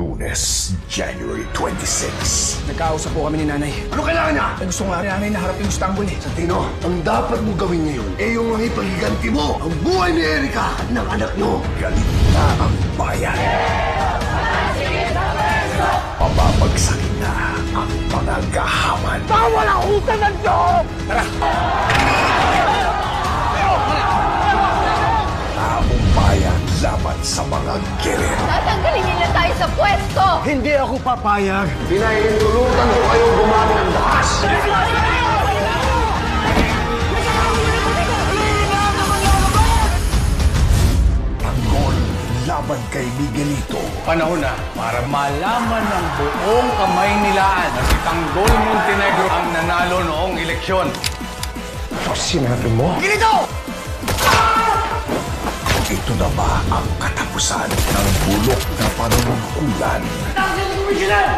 Lunes, January 26. Nagkausap po kami ni nanay. Ano kailangan niya? Gusto nga rin nanay na harap yung Istanbul eh. Tino, ang dapat mo gawin ngayon ay yung mga ipagiganti mo ang buhay ni Erika at ng anak nyo. Galit na ang bayan. Pababagsakin na ang mga gahaman. Bawal ang utang ng Diyos! Tara! Taong bayan laban sa mga gerero. Tatanggalin nila tayo sa pwesto! Hindi ako papayag. Pinahintulutan ko kayo gumamit ng lakas. Tanggol laban kay Miguelito. Panahon na para malaman ng buong kamay nilaan na si Tanggol Montenegro ang nanalo noong eleksyon. Sinabi mo? Miguelito! Ito na ba ang katapusan ng bulok na panunungkulan? Tanggalin ko, Miguel!